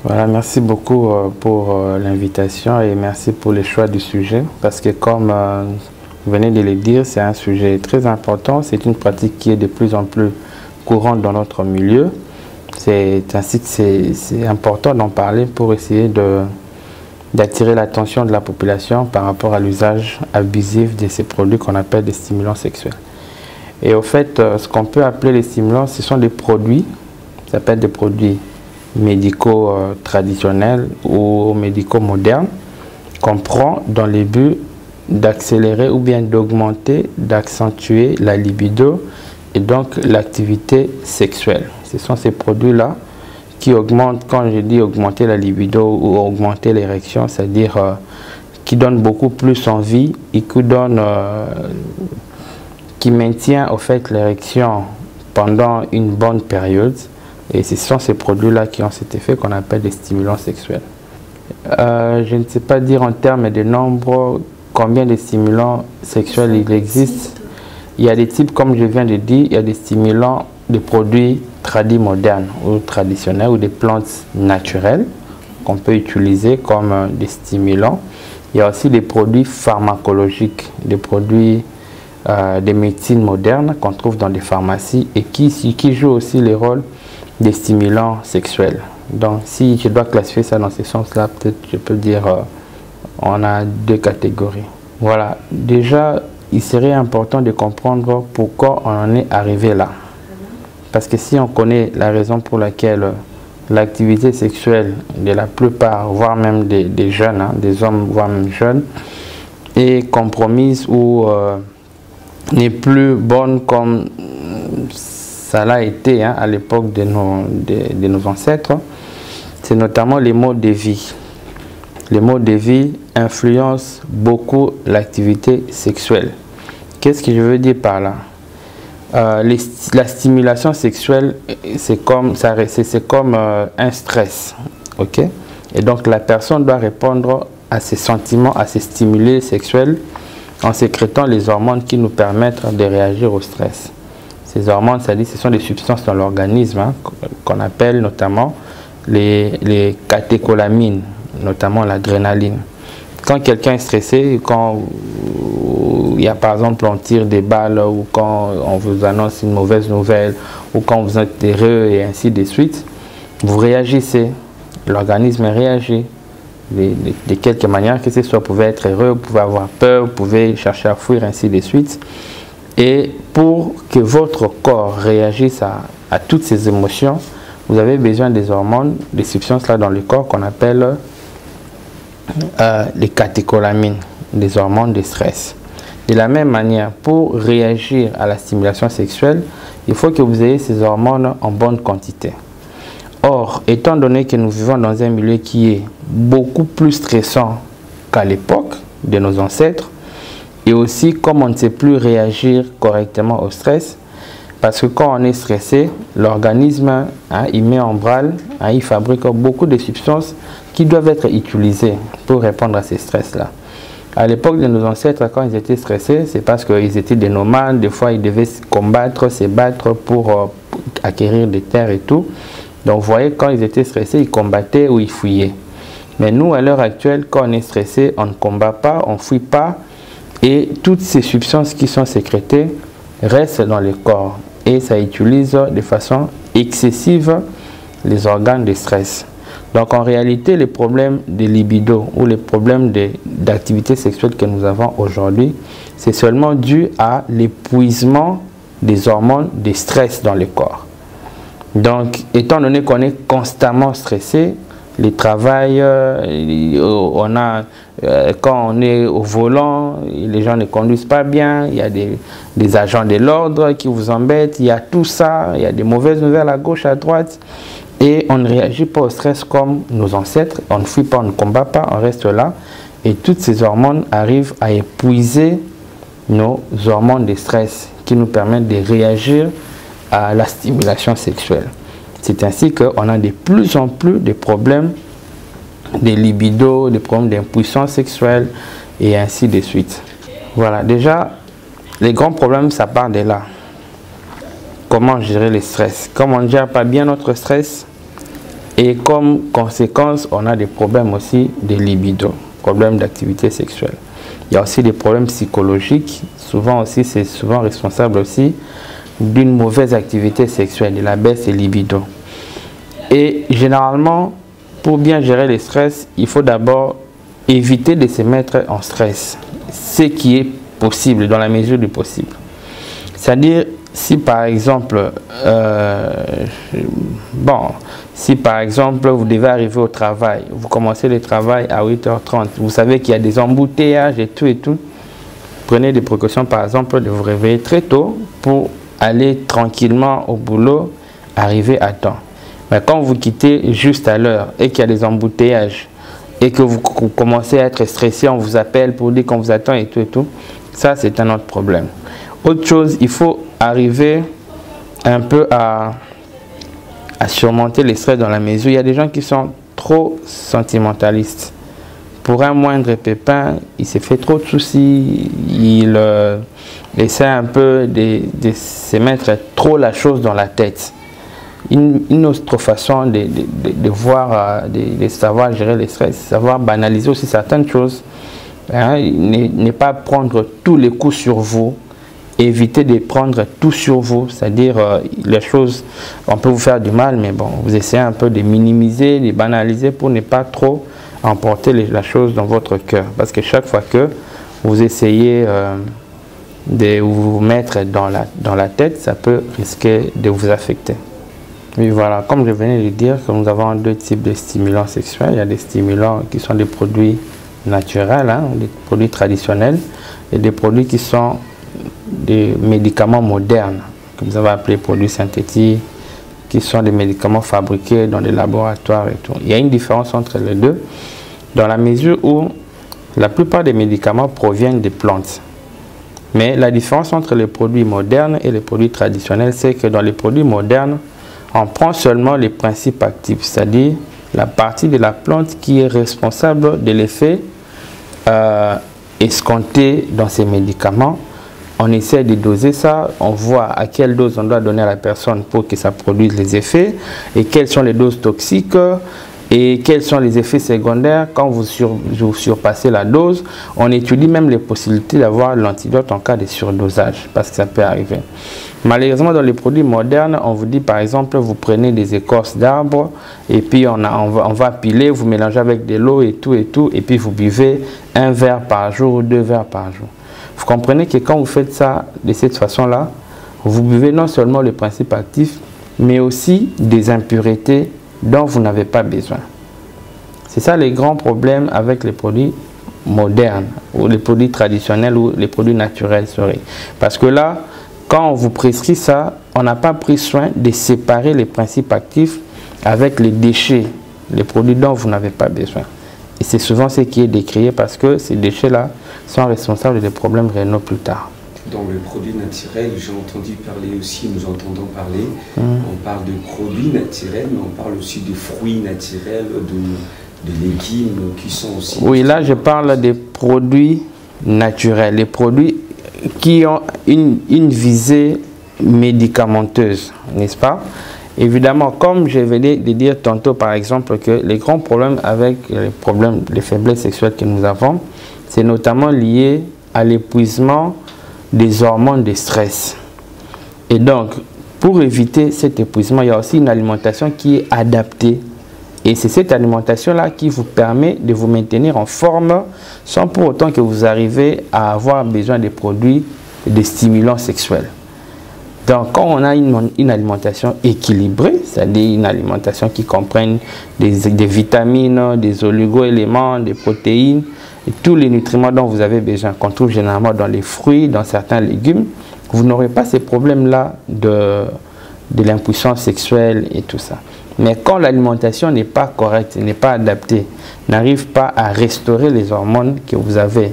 Voilà, merci beaucoup pour l'invitation et merci pour le choix du sujet parce que comme vous venez de le dire, c'est un sujet très important, c'est une pratique qui est de plus en plus courante dans notre milieu. C'est ainsi que c'est important d'en parler pour essayer d'attirer l'attention de la population par rapport à l'usage abusif de ces produits qu'on appelle des stimulants sexuels. Et au fait, ce qu'on peut appeler les stimulants, ce sont des produits, ça s'appelle des produits médicaux traditionnels ou médicaux modernes qu'on prend dans le but d'accélérer ou bien d'augmenter, d'accentuer la libido et donc l'activité sexuelle. Ce sont ces produits-là qui augmentent, quand je dis augmenter la libido ou augmenter l'érection, c'est-à-dire qui donnent beaucoup plus envie et qui maintient au fait l'érection pendant une bonne période. Et ce sont ces produits-là qui ont cet effet qu'on appelle des stimulants sexuels. Je ne sais pas dire en termes de nombre combien de stimulants sexuels il existe. Il y a des types, comme je viens de dire, il y a des stimulants, des produits tradis modernes ou traditionnels ou des plantes naturelles qu'on peut utiliser comme des stimulants. Il y a aussi des produits pharmacologiques, des produits des médecines modernes qu'on trouve dans des pharmacies et qui jouent aussi les rôles des stimulants sexuels. Donc si je dois classifier ça dans ce sens-là, peut-être je peux dire on a deux catégories. Voilà, déjà il serait important de comprendre pourquoi on en est arrivé là. Parce que si on connaît la raison pour laquelle l'activité sexuelle de la plupart, voire même des jeunes, hein, des hommes voire même jeunes, est compromise ou n'est plus bonne comme ça l'a été à l'époque de nos ancêtres, c'est notamment les modes de vie. Les modes de vie influencent beaucoup l'activité sexuelle. Qu'est-ce que je veux dire par là? La stimulation sexuelle, c'est comme un stress. Ok? Et donc la personne doit répondre à ses sentiments, à ses stimuli sexuels en sécrétant les hormones qui nous permettent de réagir au stress. Ces hormones, c'est-à-dire ce sont des substances dans l'organisme qu'on appelle notamment les catécholamines, notamment l'adrénaline. Quand quelqu'un est stressé, quand il y a par exemple on tire des balles ou quand on vous annonce une mauvaise nouvelle ou quand vous êtes heureux et ainsi de suite, vous réagissez, l'organisme réagit de quelque manière que ce soit. Vous pouvez être heureux, vous pouvez avoir peur, vous pouvez chercher à fuir, ainsi de suite. Et pour que votre corps réagisse à toutes ces émotions, vous avez besoin des hormones, des substances là dans le corps qu'on appelle les catécholamines, des hormones de stress. De la même manière, pour réagir à la stimulation sexuelle, il faut que vous ayez ces hormones en bonne quantité. Or, étant donné que nous vivons dans un milieu qui est beaucoup plus stressant qu'à l'époque de nos ancêtres, et aussi, comme on ne sait plus réagir correctement au stress, parce que quand on est stressé, l'organisme, il met en branle, il fabrique beaucoup de substances qui doivent être utilisées pour répondre à ces stress-là. À l'époque de nos ancêtres, quand ils étaient stressés, c'est parce qu'ils étaient des nomades, des fois ils devaient combattre, se battre pour acquérir des terres et tout. Donc vous voyez, quand ils étaient stressés, ils combattaient ou ils fuyaient. Mais nous, à l'heure actuelle, quand on est stressé, on ne combat pas, on ne fuit pas. Et toutes ces substances qui sont sécrétées restent dans le corps. Et ça utilise de façon excessive les organes de stress. Donc en réalité, les problèmes de libido ou les problèmes d'activité sexuelle que nous avons aujourd'hui, c'est seulement dû à l'épuisement des hormones de stress dans le corps. Donc, étant donné qu'on est constamment stressé, les travails, quand on est au volant, les gens ne conduisent pas bien, il y a des agents de l'ordre qui vous embêtent, il y a tout ça, il y a des mauvaises nouvelles à gauche, à droite, et on ne réagit pas au stress comme nos ancêtres, on ne fuit pas, on ne combat pas, on reste là, et toutes ces hormones arrivent à épuiser nos hormones de stress qui nous permettent de réagir à la stimulation sexuelle. C'est ainsi qu'on a de plus en plus de problèmes de libido, des problèmes d'impuissance sexuelle et ainsi de suite. Voilà, déjà, les grands problèmes, ça part de là. Comment gérer le stress? Comme on ne gère pas bien notre stress, Et comme conséquence, on a des problèmes aussi de libido, problèmes d'activité sexuelle. Il y a aussi des problèmes psychologiques. Souvent aussi, c'est souvent responsable aussi d'une mauvaise activité sexuelle, de la baisse de libido. Et généralement, pour bien gérer le stress, il faut d'abord éviter de se mettre en stress, ce qui est possible dans la mesure du possible. C'est-à-dire, si par exemple, si par exemple vous devez arriver au travail, vous commencez le travail à 8h30, vous savez qu'il y a des embouteillages et tout, prenez des précautions par exemple de vous réveiller très tôt pour aller tranquillement au boulot, arriver à temps. Mais quand vous quittez juste à l'heure et qu'il y a des embouteillages et que vous commencez à être stressé, on vous appelle pour dire qu'on vous attend et tout, ça c'est un autre problème. Autre chose, il faut arriver un peu à surmonter les stress dans la mesure. Il y a des gens qui sont trop sentimentalistes. Pour un moindre pépin, il s'est fait trop de soucis, il essaie un peu de se mettre trop la chose dans la tête. Une autre façon de voir, de savoir gérer le stress, savoir banaliser aussi certaines choses, hein, ne pas prendre tous les coups sur vous. Évitez de prendre tout sur vous, c'est-à-dire les choses, on peut vous faire du mal, mais bon, vous essayez un peu de minimiser, de banaliser pour ne pas trop emporter la chose dans votre cœur. Parce que chaque fois que vous essayez de vous mettre dans la tête, ça peut risquer de vous affecter. Oui, voilà, comme je venais de dire, que nous avons deux types de stimulants sexuels. Il y a des stimulants qui sont des produits naturels, hein, des produits traditionnels, et des produits qui sont des médicaments modernes, que vous avez appelés produits synthétiques, qui sont des médicaments fabriqués dans des laboratoires et tout. Il y a une différence entre les deux, dans la mesure où la plupart des médicaments proviennent des plantes. Mais la différence entre les produits modernes et les produits traditionnels, c'est que dans les produits modernes, on prend seulement les principes actifs, c'est-à-dire la partie de la plante qui est responsable de l'effet escompté dans ces médicaments. On essaie de doser ça, on voit à quelle dose on doit donner à la personne pour que ça produise les effets, et quelles sont les doses toxiques, et quels sont les effets secondaires quand vous surpassez la dose. On étudie même les possibilités d'avoir l'antidote en cas de surdosage, parce que ça peut arriver. Malheureusement, dans les produits modernes, on vous dit par exemple, vous prenez des écorces d'arbres, et puis on va piler, vous mélangez avec de l'eau et tout, et puis vous buvez 1 verre par jour ou 2 verres par jour. Vous comprenez que quand vous faites ça de cette façon-là, vous buvez non seulement le principe actif, mais aussi des impuretés dont vous n'avez pas besoin. C'est ça les grands problèmes avec les produits modernes, ou les produits traditionnels, ou les produits naturels seraient. Parce que là, quand on vous prescrit ça, on n'a pas pris soin de séparer les principes actifs avec les déchets, les produits dont vous n'avez pas besoin. Et c'est souvent ce qui est décrié parce que ces déchets-là sont responsables des problèmes rénaux plus tard. Dans le produit naturel, j'ai entendu parler aussi, nous entendons parler, on parle de produits naturels, mais on parle aussi de fruits naturels, de légumes qui sont aussi... Oui, là je parle des produits naturels, les produits qui ont une visée médicamenteuse, n'est-ce pas? Évidemment, comme je venais de dire tantôt par exemple que les grands problèmes avec les faiblesses sexuelles que nous avons, c'est notamment lié à l'épuisement des hormones de stress. Et donc, pour éviter cet épuisement, il y a aussi une alimentation qui est adaptée. Et c'est cette alimentation-là qui vous permet de vous maintenir en forme sans pour autant que vous arrivez à avoir besoin des produits, des stimulants sexuels. Donc, quand on a une alimentation équilibrée, c'est-à-dire une alimentation qui comprenne des vitamines, des oligo-éléments, des protéines, et tous les nutriments dont vous avez besoin, qu'on trouve généralement dans les fruits, dans certains légumes, vous n'aurez pas ces problèmes-là de l'impuissance sexuelle et tout ça. Mais quand l'alimentation n'est pas correcte, n'est pas adaptée, n'arrive pas à restaurer les hormones que vous avez,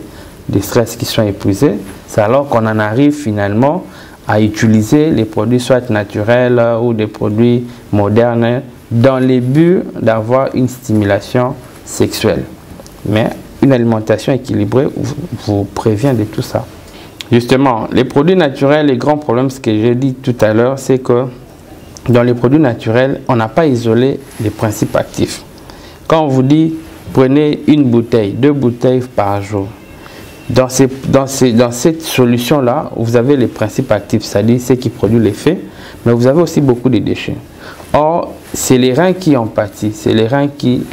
des stress qui sont épuisés, c'est alors qu'on en arrive finalement à utiliser les produits soit naturels ou des produits modernes dans les buts d'avoir une stimulation sexuelle. Mais une alimentation équilibrée vous prévient de tout ça. Justement, les produits naturels, les grands problèmes, ce que j'ai dit tout à l'heure, c'est que Dans les produits naturels, on n'a pas isolé les principes actifs. Quand on vous dit, prenez une bouteille, 2 bouteilles par jour, dans cette solution-là, vous avez les principes actifs, c'est-à-dire ce qui produit l'effet, mais vous avez aussi beaucoup de déchets. Or, c'est les reins qui en pâtissent, c'est les reins qui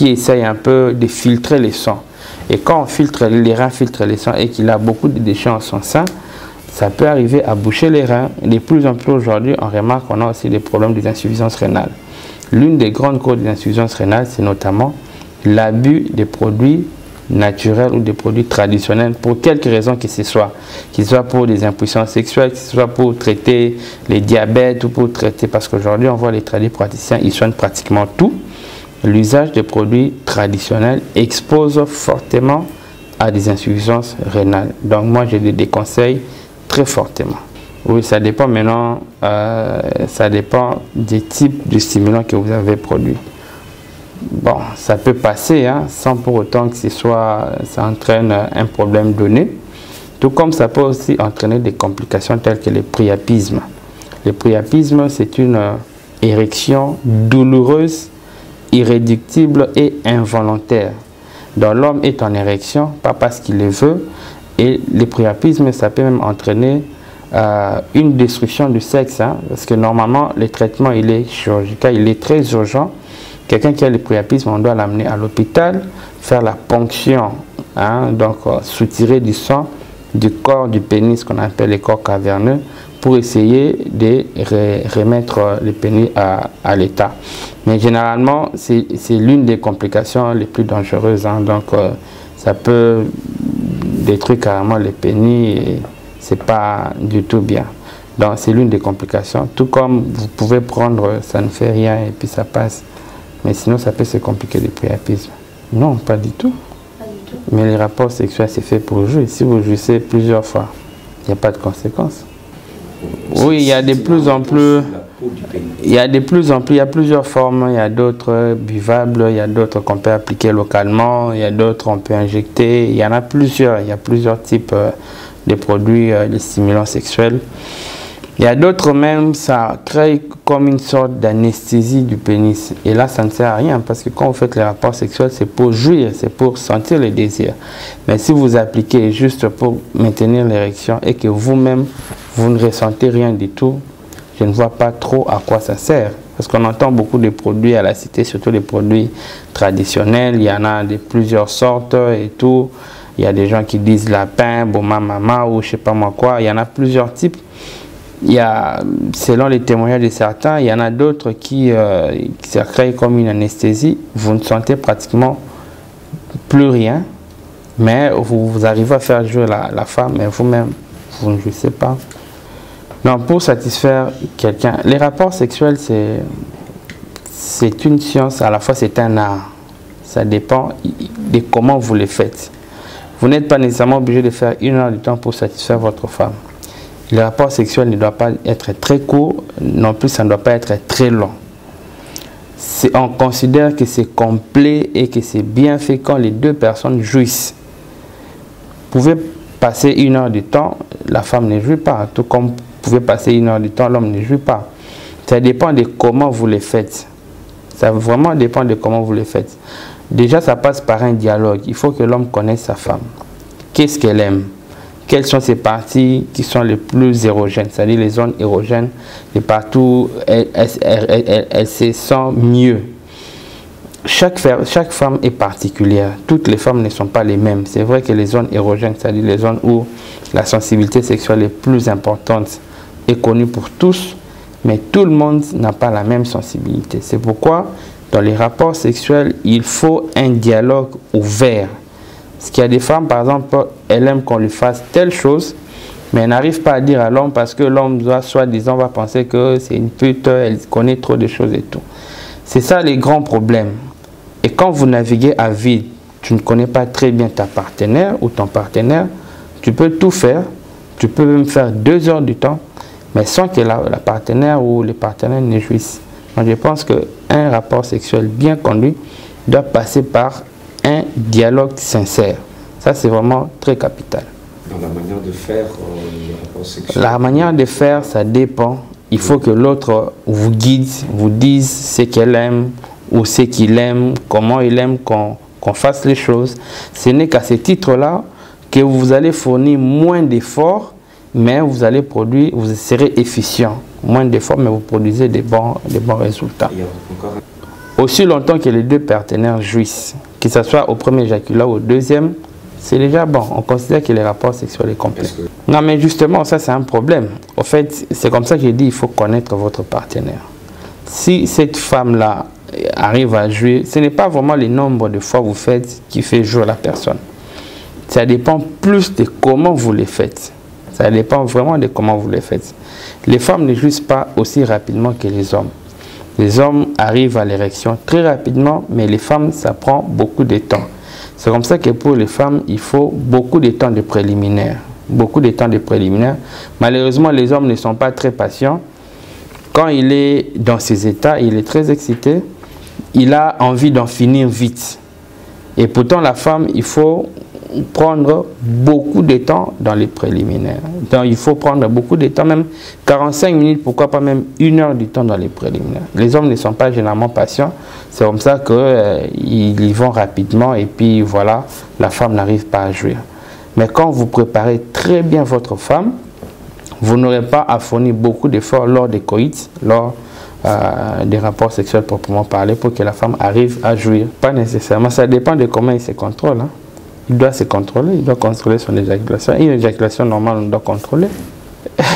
essayent un peu de filtrer les sangs. Et quand on filtre, les reins filtrent les sangs et qu'il a beaucoup de déchets en son sein, ça peut arriver à boucher les reins. De plus en plus aujourd'hui, on remarque qu'on a aussi des problèmes d'insuffisance rénale. L'une des grandes causes d'insuffisance rénale, c'est notamment l'abus des produits naturels ou des produits traditionnels pour quelque raison que ce soit. Qu'il soit pour des impuissances sexuelles, que ce soit pour traiter les diabètes ou pour traiter... Parce qu'aujourd'hui, on voit les praticiens, ils soignent pratiquement tout. L'usage des produits traditionnels expose fortement à des insuffisances rénales. Donc moi, je les déconseille très fortement. Oui, ça dépend maintenant, ça dépend des types de stimulants que vous avez produits. Bon, ça peut passer, hein, sans pour autant que ça entraîne un problème donné. Tout comme ça peut aussi entraîner des complications telles que le priapisme. Le priapisme, c'est une érection douloureuse, irréductible et involontaire. Donc l'homme est en érection, pas parce qu'il le veut, et le priapisme, ça peut même entraîner une destruction du sexe, hein, parce que normalement, le traitement, il est chirurgical, il est très urgent. Quelqu'un qui a le priapisme, on doit l'amener à l'hôpital, faire la ponction, hein, donc soutirer du sang du corps du pénis, qu'on appelle les corps caverneux, pour essayer de remettre le pénis à l'état. Mais généralement, c'est l'une des complications les plus dangereuses, hein, donc ça peut détruire carrément le pénis et c'est pas du tout bien. Donc c'est l'une des complications. Tout comme vous pouvez prendre, ça ne fait rien et puis ça passe. Mais sinon ça peut se compliquer le priapisme. Non, pas du tout. Pas du tout. Mais les rapports sexuels, c'est fait pour jouir. Si vous jouissez plusieurs fois, il n'y a pas de conséquences. Oui, il y a de plus en plus... Il y a plusieurs formes, il y a d'autres buvables, il y a d'autres qu'on peut appliquer localement, il y a d'autres qu'on peut injecter, il y en a plusieurs, il y a plusieurs types de produits de stimulants sexuels. Il y a d'autres même, ça crée comme une sorte d'anesthésie du pénis. Et là, ça ne sert à rien parce que quand vous faites les rapports sexuels, c'est pour jouir, c'est pour sentir le désir. Mais si vous appliquez juste pour maintenir l'érection et que vous-même, vous ne ressentez rien du tout, je ne vois pas trop à quoi ça sert. Parce qu'on entend beaucoup de produits à la cité, surtout les produits traditionnels. Il y en a de plusieurs sortes et tout. Il y a des gens qui disent lapin, boma mama ou je ne sais pas moi quoi. Il y en a plusieurs types. Il y a, selon les témoignages de certains, il y en a d'autres qui ça crée comme une anesthésie. Vous ne sentez pratiquement plus rien, mais vous arrivez à faire jouer la femme, mais vous-même, vous ne jouissez pas. Non, pour satisfaire quelqu'un, les rapports sexuels, c'est une science, à la fois c'est un art. Ça dépend de comment vous les faites. Vous n'êtes pas nécessairement obligé de faire 1 heure de temps pour satisfaire votre femme. Le rapport sexuel ne doit pas être très court, non plus ça ne doit pas être très long. On considère que c'est complet et que c'est bien fait quand les deux personnes jouissent. Vous pouvez passer 1 heure de temps, la femme ne jouit pas, tout comme vous pouvez passer 1 heure de temps, l'homme ne jouit pas. Ça dépend de comment vous les faites. Ça vraiment dépend de comment vous les faites. Déjà, ça passe par un dialogue. Il faut que l'homme connaisse sa femme. Qu'est-ce qu'elle aime? Quelles sont ces parties qui sont les plus érogènes, c'est-à-dire les zones érogènes, et partout elle se sent mieux. Chaque femme est particulière. Toutes les femmes ne sont pas les mêmes. C'est vrai que les zones érogènes, c'est-à-dire les zones où la sensibilité sexuelle est plus importante, est connue pour tous, mais tout le monde n'a pas la même sensibilité. C'est pourquoi, dans les rapports sexuels, il faut un dialogue ouvert. Parce qu'il y a des femmes, par exemple, elles aiment qu'on lui fasse telle chose, mais elles n'arrivent pas à dire à l'homme parce que l'homme doit, soi-disant, va penser que c'est une pute, elle connaît trop de choses et tout. C'est ça les grands problèmes. Et quand vous naviguez à vide, tu ne connais pas très bien ta partenaire ou ton partenaire, tu peux tout faire, tu peux même faire 2 heures du temps, mais sans que la partenaire ou les partenaires ne jouissent. Donc je pense qu'un rapport sexuel bien conduit doit passer par un dialogue sincère. Ça, c'est vraiment très capital. Dans la manière de faire le rapport sexuel? La manière de faire, ça dépend. il faut que l'autre vous guide, vous dise ce qu'elle aime ou ce qu'il aime, comment il aime qu'on fasse les choses. Ce n'est qu'à ce titre-là que vous allez fournir moins d'efforts, mais vous allez produire, vous serez efficient. Moins d'efforts, mais vous produisez des bons résultats. Aussi longtemps que les deux partenaires jouissent, que ce soit au premier éjaculat ou au deuxième, c'est déjà bon. On considère que les rapports sexuels est complet. Non, mais justement, ça c'est un problème. En fait, c'est comme ça que j'ai dit, il faut connaître votre partenaire. Si cette femme-là arrive à jouer, ce n'est pas vraiment le nombre de fois que vous faites qui fait jouer la personne. Ça dépend plus de comment vous les faites. Ça dépend vraiment de comment vous les faites. Les femmes ne jouissent pas aussi rapidement que les hommes. Les hommes arrivent à l'érection très rapidement, mais les femmes, ça prend beaucoup de temps. C'est comme ça que pour les femmes, il faut beaucoup de temps de préliminaires. Beaucoup de temps de préliminaires. Malheureusement, les hommes ne sont pas très patients. Quand il est dans ces états, il est très excité. Il a envie d'en finir vite. Et pourtant, la femme, il faut prendre beaucoup de temps dans les préliminaires. Donc, il faut prendre beaucoup de temps, même 45 minutes, pourquoi pas même 1 heure du temps dans les préliminaires. Les hommes ne sont pas généralement patients. C'est comme ça qu'ils y vont rapidement et puis voilà, la femme n'arrive pas à jouir. Mais quand vous préparez très bien votre femme, vous n'aurez pas à fournir beaucoup d'efforts lors des coïts, lors des rapports sexuels proprement parler, pour que la femme arrive à jouir. Pas nécessairement, ça dépend de comment il se contrôle. Hein. Il doit se contrôler, il doit contrôler son éjaculation. Une éjaculation normale, on doit contrôler.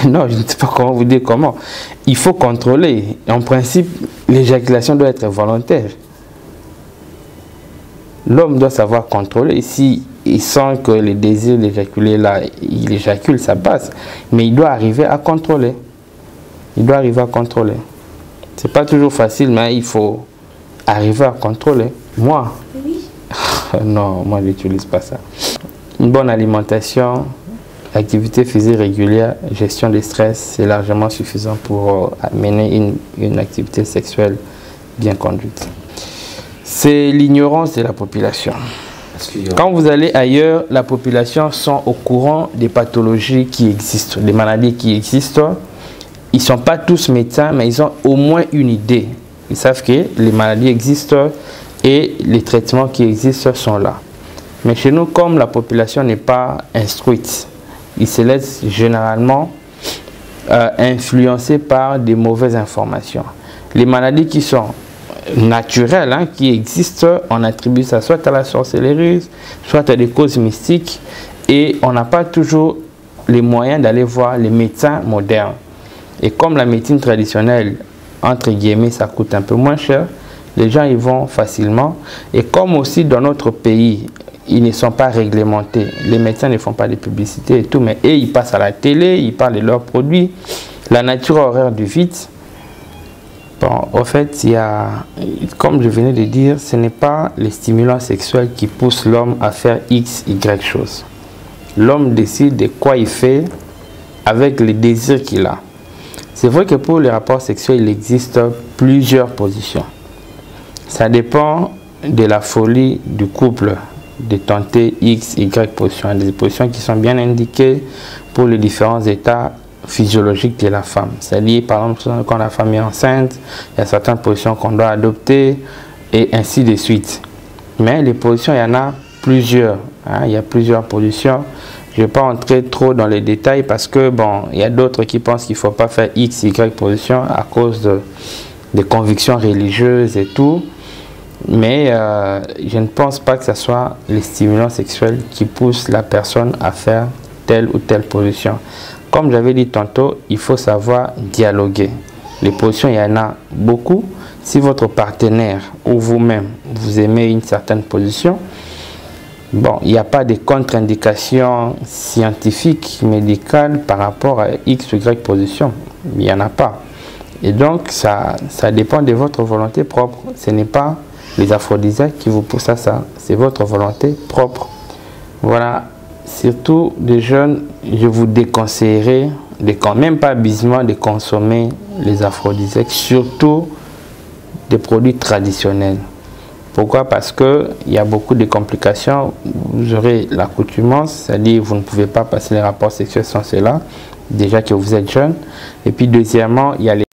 Non, je ne sais pas comment vous dire comment. Il faut contrôler. En principe, l'éjaculation doit être volontaire. L'homme doit savoir contrôler. Si il sent que le désir d'éjaculer là, il éjacule, ça passe. Mais il doit arriver à contrôler. Il doit arriver à contrôler. C'est pas toujours facile, mais il faut arriver à contrôler. Moi, non, moi je n'utilise pas ça. Une bonne alimentation, activité physique régulière, gestion des stress, c'est largement suffisant pour mener une activité sexuelle bien conduite. C'est l'ignorance de la population. Quand vous allez ailleurs, la population sont au courant des pathologies qui existent, des maladies qui existent. Ils ne sont pas tous médecins, mais ils ont au moins une idée. Ils savent que les maladies existent et les traitements qui existent sont là. Mais chez nous, comme la population n'est pas instruite, ils se laissent généralement influencer par des mauvaises informations. Les maladies qui sont naturelles, hein, qui existent, on attribue ça soit à la sorcellerie, soit à des causes mystiques, et on n'a pas toujours les moyens d'aller voir les médecins modernes. Et comme la médecine traditionnelle, entre guillemets, ça coûte un peu moins cher, les gens y vont facilement. Et comme aussi dans notre pays, ils ne sont pas réglementés, les médecins ne font pas de publicité et tout, mais eux, ils passent à la télé, ils parlent de leurs produits, la nature horaire du vide. Bon, en fait, il y a, comme je venais de dire, ce n'est pas les stimulants sexuels qui poussent l'homme à faire X, Y choses. L'homme décide de quoi il fait avec les désirs qu'il a. C'est vrai que pour les rapports sexuels, il existe plusieurs positions. Ça dépend de la folie du couple de tenter X, Y positions. Des positions qui sont bien indiquées pour les différents états physiologiques de la femme. C'est-à-dire, par exemple, quand la femme est enceinte, il y a certaines positions qu'on doit adopter et ainsi de suite. Mais les positions, il y en a plusieurs. Hein, il y a plusieurs positions. Je ne vais pas entrer trop dans les détails parce que, bon, il y a d'autres qui pensent qu'il ne faut pas faire X, Y position à cause de convictions religieuses et tout. Mais je ne pense pas que ce soit les stimulants sexuels qui poussent la personne à faire telle ou telle position. Comme j'avais dit tantôt, il faut savoir dialoguer. Les positions, il y en a beaucoup. Si votre partenaire ou vous-même, vous aimez une certaine position, bon, il n'y a pas de contre-indication scientifique, médicale par rapport à X ou Y position. Il n'y en a pas. Et donc, ça dépend de votre volonté propre. Ce n'est pas les aphrodisiaques qui vous poussent à ça. C'est votre volonté propre. Voilà. Surtout des jeunes, je vous déconseillerais, même pas besoin de consommer les aphrodisiaques, surtout des produits traditionnels. Pourquoi? Parce qu'il y a beaucoup de complications. Vous aurez l'accoutumance, c'est-à-dire vous ne pouvez pas passer les rapports sexuels sans cela. déjà que vous êtes jeune. Et puis deuxièmement, il y a les